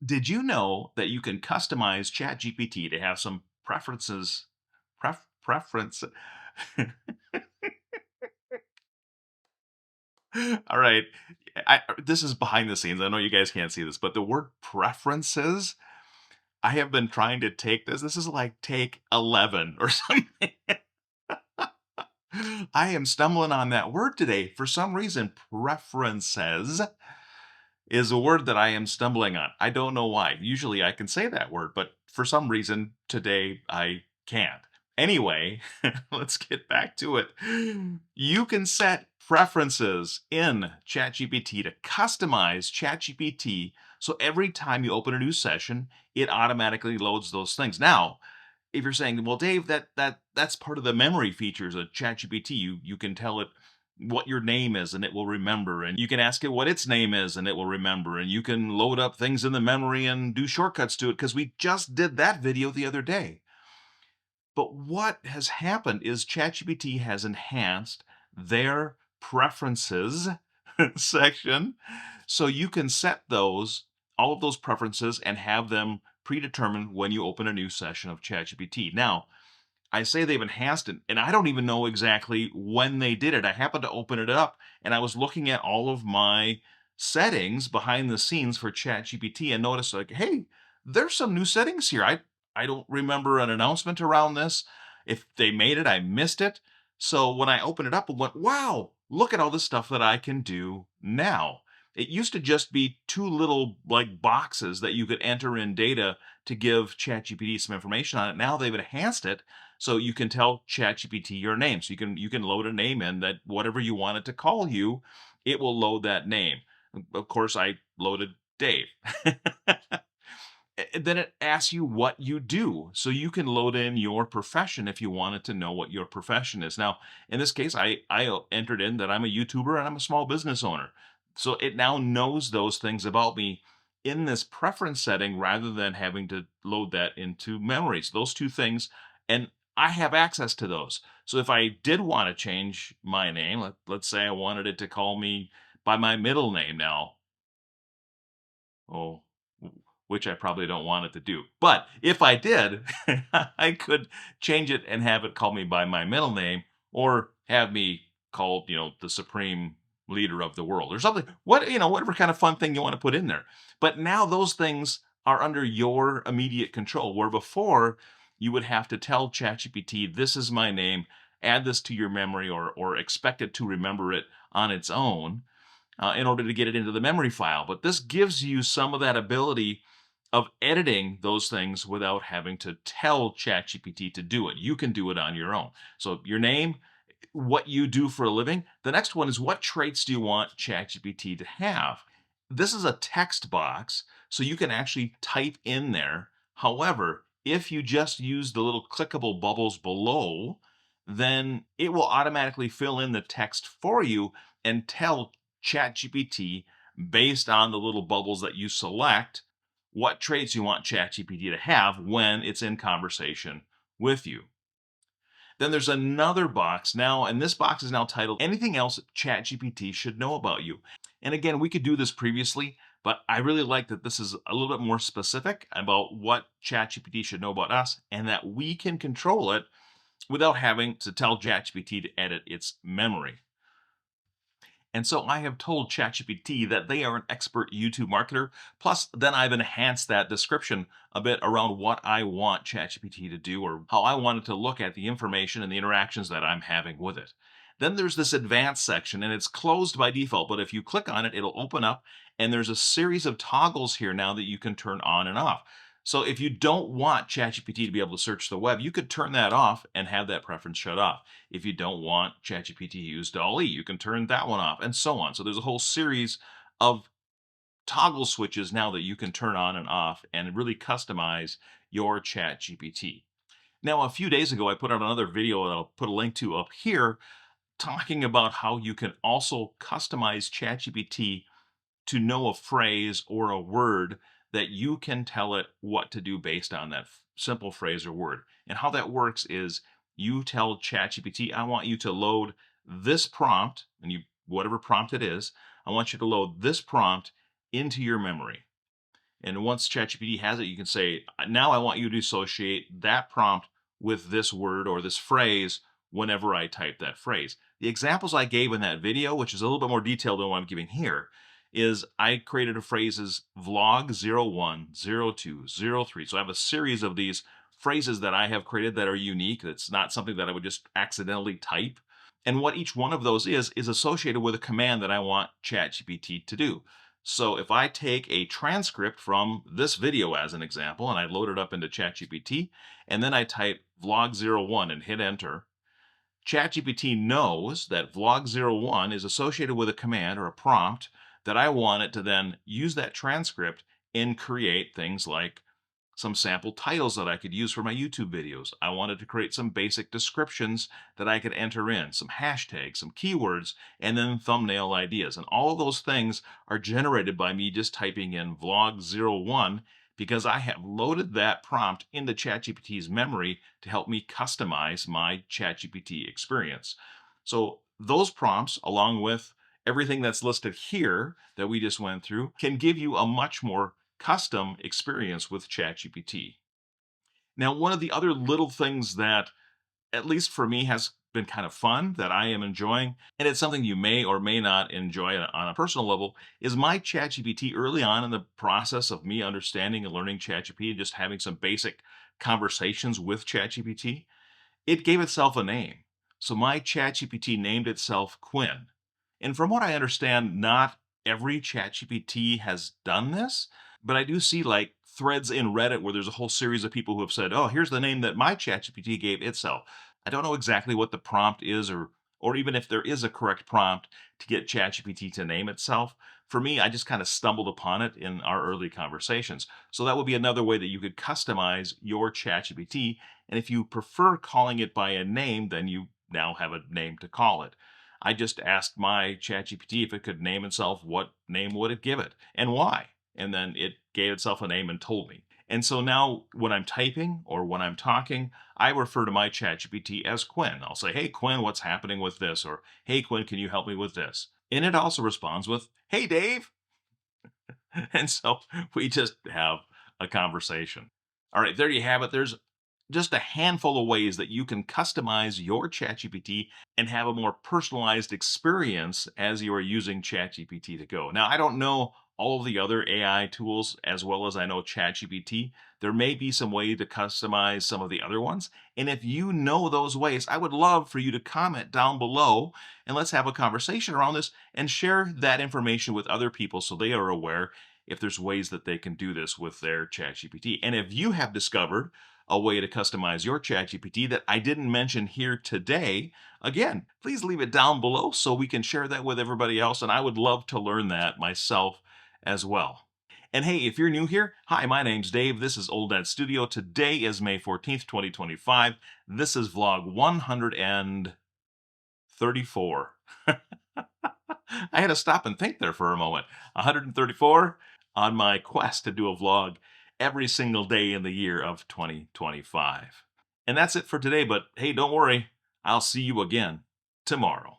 Did you know that you can customize ChatGPT to have some preferences? Preference. All right. This is behind the scenes. I know you guys can't see this, but the word preferences, I have been trying to take this. This is like take 11 or something. I am stumbling on that word today. For some reason, preferences is a word that I am stumbling on. I don't know why. Usually I can say that word, but for some reason today I can't. Anyway, let's get back to it. You can set preferences in ChatGPT to customize ChatGPT so every time you open a new session, it automatically loads those things. Now, if you're saying, "Well, Dave, that's part of the memory features of ChatGPT. You can tell it what your name is and it will remember, and you can ask it what its name is and it will remember, and you can load up things in the memory and do shortcuts to it because we just did that video the other day." But what has happened is ChatGPT has enhanced their preferences section. So you can set all of those preferences and have them predetermined when you open a new session of ChatGPT. Now, I say they've enhanced it, and I don't even know exactly when they did it. I happened to open it up and I was looking at all of my settings behind the scenes for ChatGPT and noticed like, hey, there's some new settings here. I don't remember an announcement around this. If they made it, I missed it. So when I opened it up and went, wow, look at all the stuff that I can do now. It used to just be two little like boxes that you could enter in data to give ChatGPT some information on it. Now they've enhanced it so you can tell ChatGPT your name. So you can load a name in that whatever you want it to call you, it will load that name. Of course, I loaded Dave. Then it asks you what you do. So you can load in your profession if you wanted to know what your profession is. Now, in this case, I entered in that I'm a YouTuber and I'm a small business owner. So it now knows those things about me in this preference setting rather than having to load that into memories. Those two things, and I have access to those. So if I did want to change my name, let's say I wanted it to call me by my middle name now. Oh, which I probably don't want it to do. But if I did, I could change it and have it call me by my middle name or have me called, the supreme leader of the world or something. Whatever kind of fun thing you want to put in there. But now those things are under your immediate control, where before you would have to tell ChatGPT, this is my name, add this to your memory or expect it to remember it on its own in order to get it into the memory file. But this gives you some of that ability of editing those things without having to tell ChatGPT to do it. You can do it on your own. So your name, what you do for a living. The next one is what traits do you want ChatGPT to have? This is a text box, so you can actually type in there. However, if you just use the little clickable bubbles below, then it will automatically fill in the text for you and tell ChatGPT based on the little bubbles that you select what traits you want ChatGPT to have when it's in conversation with you. Then there's another box now, and this box is now titled Anything Else ChatGPT Should Know About You. And again, we could do this previously, but I really like that this is a little bit more specific about what ChatGPT should know about us and that we can control it without having to tell ChatGPT to edit its memory. And so I have told ChatGPT that they are an expert YouTube marketer. Plus, then I've enhanced that description a bit around what I want ChatGPT to do or how I want it to look at the information and the interactions that I'm having with it. Then there's this advanced section, and it's closed by default, but if you click on it, it'll open up, and there's a series of toggles here now that you can turn on and off. So if you don't want ChatGPT to be able to search the web, you could turn that off and have that preference shut off. If you don't want ChatGPT to use DALL-E, you can turn that one off, and so on. So there's a whole series of toggle switches now that you can turn on and off and really customize your ChatGPT. Now, a few days ago, I put out another video that I'll put a link to up here talking about how you can also customize ChatGPT to know a phrase or a word that you can tell it what to do based on that simple phrase or word. And how that works is you tell ChatGPT, I want you to load this prompt, and whatever prompt it is, I want you to load this prompt into your memory. And once ChatGPT has it, you can say, now I want you to associate that prompt with this word or this phrase whenever I type that phrase. The examples I gave in that video, which is a little bit more detailed than what I'm giving here, is I created a phrases vlog 01, 02, 03. So I have a series of these phrases that I have created that are unique. That's not something that I would just accidentally type. And what each one of those is associated with a command that I want ChatGPT to do. So if I take a transcript from this video as an example, and I load it up into ChatGPT, and then I type vlog 01 and hit enter, ChatGPT knows that vlog 01 is associated with a command or a prompt that I want it to then use that transcript and create things like some sample titles that I could use for my YouTube videos. I wanted to create some basic descriptions that I could enter in, some hashtags, some keywords, and then thumbnail ideas. And all of those things are generated by me just typing in vlog 01 because I have loaded that prompt into ChatGPT's memory to help me customize my ChatGPT experience. So those prompts, along with everything that's listed here that we just went through, can give you a much more custom experience with ChatGPT. Now, one of the other little things that, at least for me, has been kind of fun that I am enjoying, and it's something you may or may not enjoy on a personal level, is my ChatGPT early on in the process of me understanding and learning ChatGPT and just having some basic conversations with ChatGPT. It gave itself a name. So my ChatGPT named itself Quinn. And from what I understand, not every ChatGPT has done this, but I do see like threads in Reddit where there's a whole series of people who have said, "Oh, here's the name that my ChatGPT gave itself." I don't know exactly what the prompt is or even if there is a correct prompt to get ChatGPT to name itself. For me, I just kind of stumbled upon it in our early conversations. So that would be another way that you could customize your ChatGPT. And if you prefer calling it by a name, then you now have a name to call it. I just asked my ChatGPT if it could name itself, what name would it give it and why? And then it gave itself a name and told me. And so now when I'm typing or when I'm talking, I refer to my ChatGPT as Quinn. I'll say, "Hey, Quinn, what's happening with this?" Or, "Hey, Quinn, can you help me with this?" And it also responds with, "Hey, Dave." And so we just have a conversation. All right, there you have it. There's just a handful of ways that you can customize your ChatGPT and have a more personalized experience as you are using ChatGPT to go. Now, I don't know all of the other AI tools as well as I know ChatGPT. There may be some way to customize some of the other ones. And if you know those ways, I would love for you to comment down below and let's have a conversation around this and share that information with other people so they are aware if there's ways that they can do this with their ChatGPT. And if you have discovered a way to customize your ChatGPT that I didn't mention here today, again, please leave it down below so we can share that with everybody else. And I would love to learn that myself as well. And hey, if you're new here, hi, my name's Dave. This is Old Dad Studio. Today is May 14th, 2025. This is vlog 134. I had to stop and think there for a moment. 134 on my quest to do a vlog every single day in the year of 2025. And that's it for today, but hey, don't worry. I'll see you again tomorrow.